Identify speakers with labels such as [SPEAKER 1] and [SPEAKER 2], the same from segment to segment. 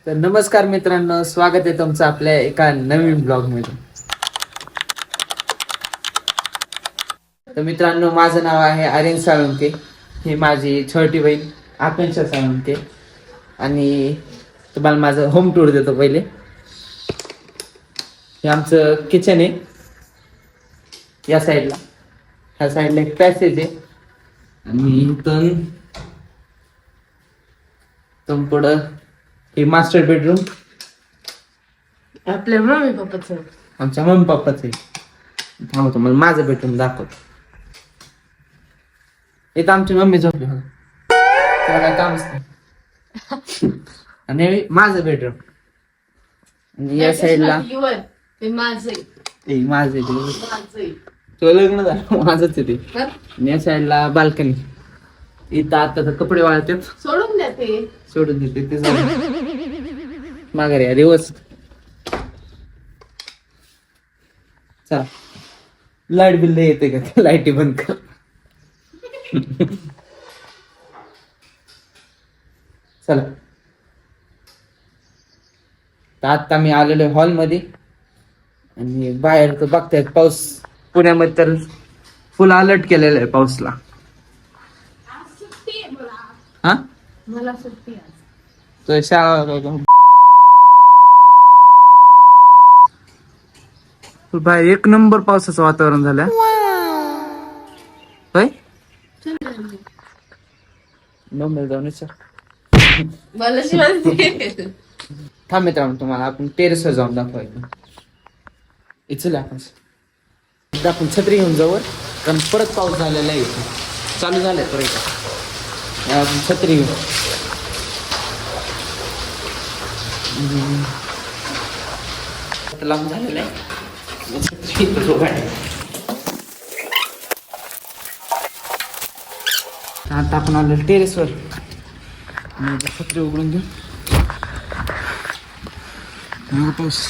[SPEAKER 1] तर नमस्कार मित्रांनो, स्वागत आहे तुमचं आपल्या एका नवीन ब्लॉग मध्ये. तर मित्रांनो, माझं नाव आहे आर्यन साळुंके. ही माझी छोटी बहीण आकांक्षा साळुंके. आणि तुम्हाला माझं होम टूर देतो. पहिले हे आमचं किचन आहे. या साईडला, ह्या साईडला एक पॅसेज आहे आणि इथून पुढं हे मास्टर बेडरूम
[SPEAKER 2] आपल्या मम्मी पप्पाचं.
[SPEAKER 1] आमच्या मम्मी पप्पाच आहे. थांबतो मला माझं बेडरूम दाखवतो. इथं आमची मम्मी झोपली बघा. त्याला काय कामच नाही. आणि माझं बेडरूम. आणि या साईडला
[SPEAKER 2] माझं
[SPEAKER 1] माझं तो लग्न झालं माझंच आहे ते. आणि या साईडला बाल्कनी. इथं आता तर कपडे वाळतात.
[SPEAKER 2] सोडून द्या ते.
[SPEAKER 1] सोडून देते ते झालं. माघारी या दिवस. चला, लाईट बिल येते का? लाईटी बंद कर. चला, तर आता मी आलेलो आहे हॉल मध्ये. आणि बाहेर तर बघतायत पाऊस. पुण्यामध्ये तर फुल अलर्ट केलेला आहे पाऊसला. हा,
[SPEAKER 2] मला सुट्टी आहे.
[SPEAKER 1] तो शाळा बाहेर एक नंबर पावसाचं वातावरण झालं. होय, नंबर जाऊन विचार.
[SPEAKER 2] मला शिवाय
[SPEAKER 1] थांब मित्रांनो, तुम्हाला आपण टेरेसवर जाऊन दाखवायचं. इचल आपण एकदा आपण छत्री घेऊन जाऊ, कारण परत पाऊस झालेला आहे. चालू झालाय परत. आपण छत्री घेऊ. लांब झालेलं आहे. आता आपण आलो टेरेसवर. छत्री उघडून घेऊ. पाऊस.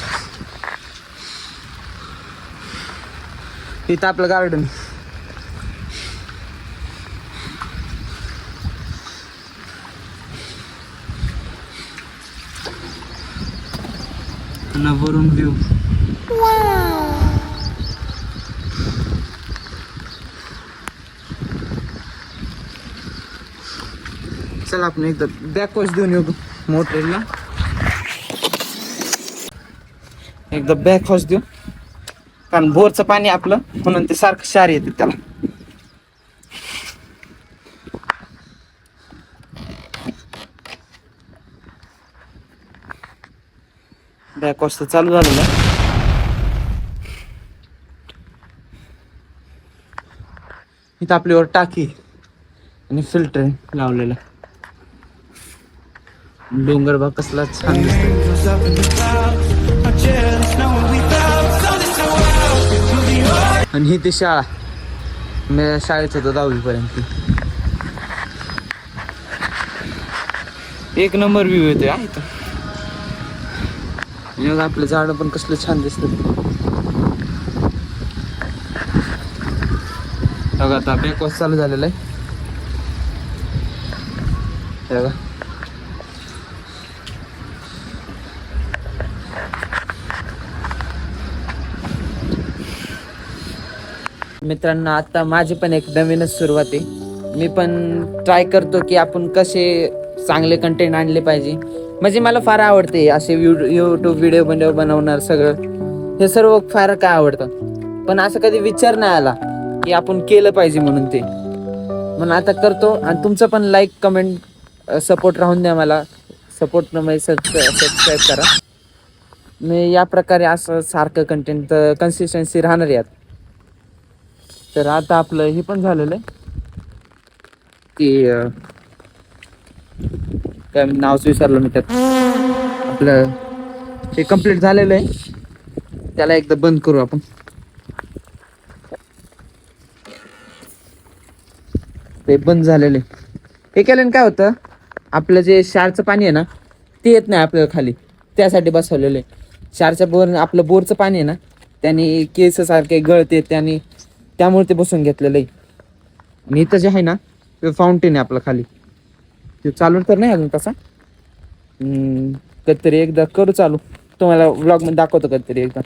[SPEAKER 1] इथं आपलं गार्डन. वरून व्ह्यू. चला आपण एकदा बॅकवॉश देऊन येऊ मोटरला. एकदा बॅकवॉश देऊ, कारण बोरचं पाणी आपलं म्हणून ते सारखं क्षार येते त्याला. बॅकवॉश तर चालू झालेलं आहे. इथं आपल्यावर टाकी आणि फिल्टर लावलेला. डोंगर बघ कसला छान दिसतोय. आणि ही ती शाळा. मी शाळेत होतो 10वी पर्यंत. एक नंबर व्ह्यू येतोय इथं. आपलं झाड पण कसलं छान दिसत. बघा आता बॅकवॉश चालू झालेलं आहे. बघा मित्रांनो, आता माझी पण एक नवीनच सुरुवात आहे. मी पण ट्राय करतो की आपण कसे चांगले कंटेंट आणले पाहिजे. म्हणजे मला फार आवडते असे यूट्यूब व्हिडिओ बनवणार. सगळं हे सर्व फार काय आवडतं. पण असं कधी विचार नाही आला की आपण केलं पाहिजे म्हणून ते. म्हणून आता करतो. आणि तुमचं पण लाईक कमेंट सपोर्ट राहून द्या मला. सपोर्ट म्हणजे सबस्क्राईब करा. मी या प्रकारे असं सारखं कंटेंट कन्सिस्टन्सी राहणार यात. तर आता आपलं हे पण झालेलं आहे की काय नावच विसरलो मी त्यात. आपलं हे कम्प्लीट झालेलं आहे. त्याला एकदा बंद करू आपण. ते बंद झालेले. हे केल्याने काय होतं, आपलं जे क्षारचं पाणी आहे ना ते येत नाही आपल्याला खाली. त्यासाठी बसवलेलं आहे. क्षारच्या बोर आपलं बोरचं पाणी आहे ना, त्याने केस सारखे गळते. त्यामुळे ते बसून घेतलेलं आहे. आणि इथं जे आहे ना ते फाउंटेन आहे आपलं खाली. ते चालू तर नाही अजून तसा. कधीतरी एकदा करू चालू, तुम्हाला व्लॉग मध्ये दाखवतो कधीतरी एकदा,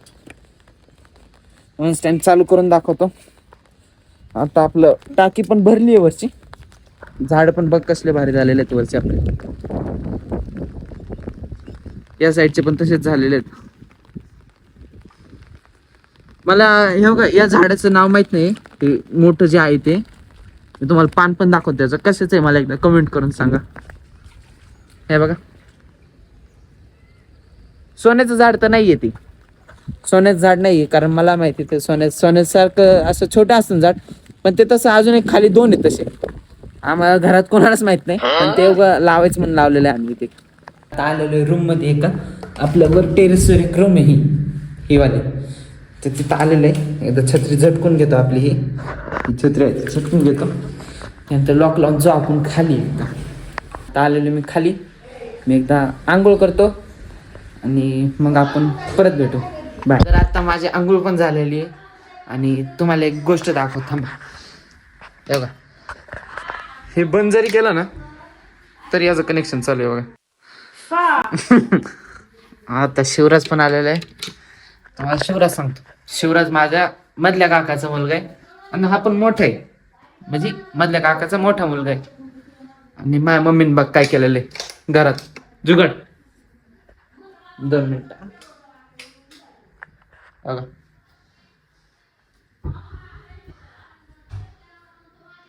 [SPEAKER 1] वन स्टँड चालू करून दाखवतो. आता आपलं टाकी पण भरली आहे वरची, झाड पण बघ कसले भारी झालेले आहेत वरचे आपले, या साईडचे पण तसेच झालेले आहेत. मला हे बघा या झाडाचं नाव माहित नाही, ते मोठं जे आहे ते मी तुम्हाला पान पण दाखवतो, त्याचं कशाच आहे मला एकदा कमेंट करून सांगा. हे बघा, सोन्याचं झाड तर नाहीये, ते सोन्याचं झाड नाहीये, कारण मला माहिती ते सोन्यासारखं असं छोटं असतं झाड, पण ते तसं अजून एक खाली 2 आहेत तसे, आम्हाला घरात कोणालाच माहित नाही, पण ते लावायचं म्हणून लावलेलं आहे आम्ही. ते आता आलेलो रूम मध्ये एका, आपल्या वर टेरेसवर एक रूम आहे ही वाली, तर तिथं आलेलं आहे. एकदा छत्री झटकून घेतो आपली, ही छत्री आहे झटकून घेतो, नंतर लॉक लावून जाऊ आपण खाली. आता आलेलो मी खाली, मी एकदा आंघोळ करतो आणि मग आपण परत भेटू, बाय. तर आता माझी आंघोळ पण झालेली आहे आणि तुम्हाला एक गोष्ट दाखव, थांबा. हे बघा, हे बंद जरी केलं ना तरी याचं कनेक्शन चालू आहे बघा. आता शिवराज पण आलेला आहे, तुम्हाला शिवराज सांगतो. शिवराज माझ्या मधल्या काकाचा मुलगा आहे आणि हा पण मोठा आहे, म्हणजे मधल्या काकाचा मोठा मुलगा आहे. आणि माझ्या मम्मीने बघ काय केलेलं आहे घरात, जुगाड. 2 मिनिट बघा,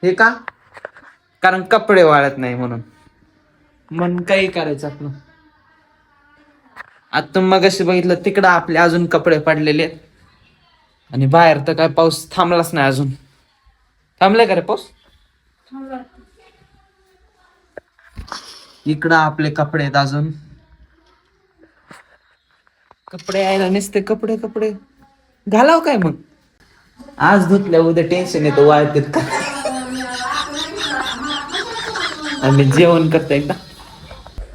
[SPEAKER 1] हे का, कारण कपडे वाळत नाही म्हणून काही करायचं आपलं. आता मग असे बघितलं तिकडं आपले अजून कपडे पडलेले आहेत आणि बाहेर तर काय पाऊस थांबलाच नाही अजून. थांबलाय का रे पाऊस? इकडं आपले कपडे आहेत अजून, कपडे यायला नसते, कपडे घालाव काय मग, आज धुतल्या उद्या टेन्शन येतं वाळतेत का. आणि जेवण करता एकदा,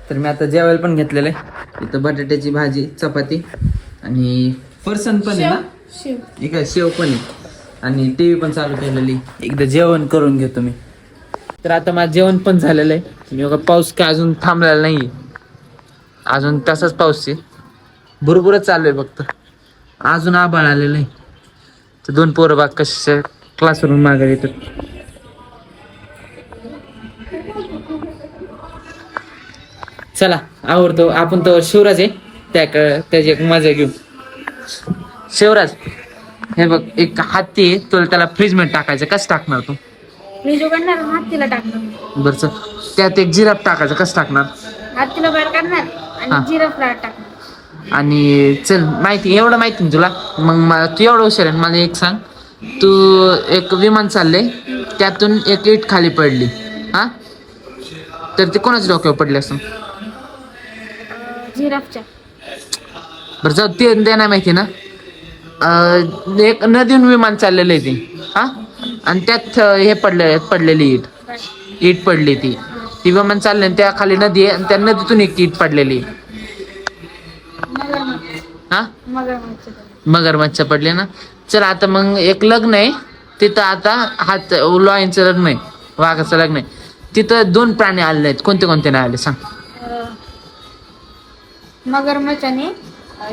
[SPEAKER 1] तर मी आता जेवायला पण घेतलेलं आहे. इथं बटाट्याची भाजी, चपाती आणि फरसन पण आहे ना, ठीक आहे, शेव पण आहे आणि टीव्ही पण चालू केलेली. एकदा जेवण करून घेतो मी. तर आता माझं जेवण पण झालेलं आहे. मी बघा पाऊस काय अजून थांबलेला नाहीये, अजून तसाच पाऊस आहे, भुरभुरच चालू आहे फक्त. अजून आभाळ आलेलं आहे. तर 2 पोरं बाग कशा क्लासवरून मागे येतात. चला आवडतो आपण, तो शिवराज आहे, त्याची एक मजा घेऊ. शिवराज, हे बघ एक हत्ती आहे, तुला त्याला फ्रीज मध्ये टाकायचं, कसं टाकणार तू?
[SPEAKER 2] फ्रीज उघडणार, हत्तीला टाकणार.
[SPEAKER 1] बरं, त्यात एक जिराफ टाकायचं, कसं टाकणार?
[SPEAKER 2] हत्तीला बाहेर काढणार आणि जिराफला टाकणार.
[SPEAKER 1] आणि चल माहिती, एवढं माहिती ना तुला, मग तू एवढं हुशार आहे, मला एक सांग. तू एक विमान चाललंय, त्यातून एक इट खाली पडली, हा, तर ते कोणाच्या डोक्यावर पडले असं?
[SPEAKER 2] जिराफच्या.
[SPEAKER 1] बरं जाऊ, ते नाही माहिती ना. एक नदीहून विमान चाललेलं आहे ते, हा, आणि त्यात हे पडलेली इट पडली, ती विमान चालले, त्या खाली नदी आहे आणि त्या नदीतून एक इट पडलेली, हा, मगरमच्छ पडले ना. चल आता मग एक लग्न आहे तिथं, आता हात लॉयनचं लग्न आहे, वाघाचं लग्न आहे, तिथं 2 प्राणी आलेले आहेत, कोणते कोणते नाही आले सांग?
[SPEAKER 2] मगरमच्छ आणि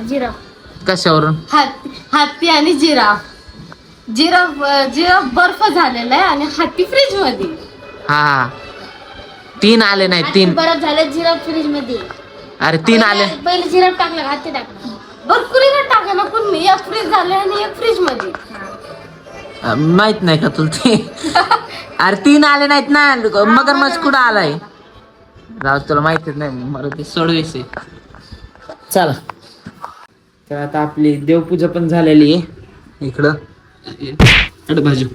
[SPEAKER 2] जिराफ.
[SPEAKER 1] कशावरून?
[SPEAKER 2] हत्ती आणि जिराफ. जिराफ बर्फ झालेला आहे आणि हत्ती फ्रीज मध्ये.
[SPEAKER 1] हा 3 आले नाही, 3
[SPEAKER 2] बर्फ झाले, जिराफ फ्रीज मध्ये.
[SPEAKER 1] अरे 3 आले,
[SPEAKER 2] पहिले जिराफ टाकला, हत्ती टाकला, बर्फुरीला टाका ना, पण एक फ्रीज झाले आणि एक फ्रीज मध्ये.
[SPEAKER 1] माहित नाही का तुला ते? अरे 3 आले नाहीत ना, मगरमच्छ कुठं आलाय? राव तुला माहितीच नाही, मला ते सोडवायचे. चला, तर आता आपली देवपूजा पण झालेली आहे इकडं बाजू.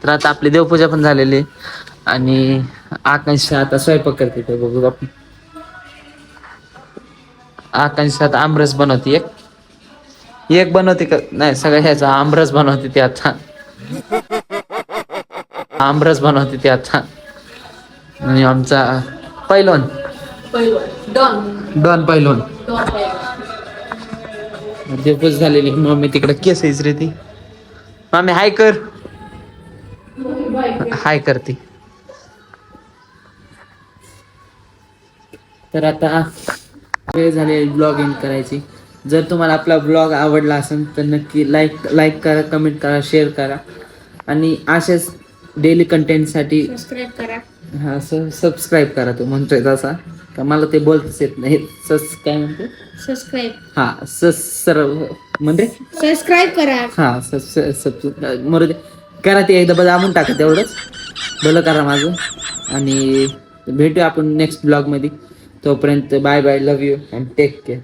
[SPEAKER 1] तर आता आपली देवपूजा पण झालेली आहे आणि आकांक्षा आता स्वयंपाक करते, ते बघू आपण. आकांक्षा आता आमरस बनवते, एक बनवते का नाही, सगळ्या ह्याचा आमरस बनवते ते आता, आमरस बनवते ते आता. आणि आमचा पैलवान डॉन पैलवान देवपूजा झालेली. मम्मी तिकडे केस आहेच रे, ती मम्मी हाय कर, हाय करते. तर आता वेळ झाली ब्लॉग एंड करायची. जर तुम्हाला आपला ब्लॉग आवडला असेल तर नक्की लाईक करा, कमेंट करा, शेअर करा आणि अशाच डेली कंटेंटसाठी
[SPEAKER 2] सबस्क्राईब करा.
[SPEAKER 1] हा सबस्क्राईब करा. तो म्हणतोय तसा का मला ते बोलताच येत नाही. काय म्हणते
[SPEAKER 2] सबस्क्राईब.
[SPEAKER 1] हा सर्व म्हणजे
[SPEAKER 2] सबस्क्राईब करा.
[SPEAKER 1] हा मरू दे, करा ते एकदा दाबून टाका तेवढंच. भलं करा माझं. आणि भेटूया आपण नेक्स्ट ब्लॉगमध्ये. तोपर्यंत bye bye, love you and take care.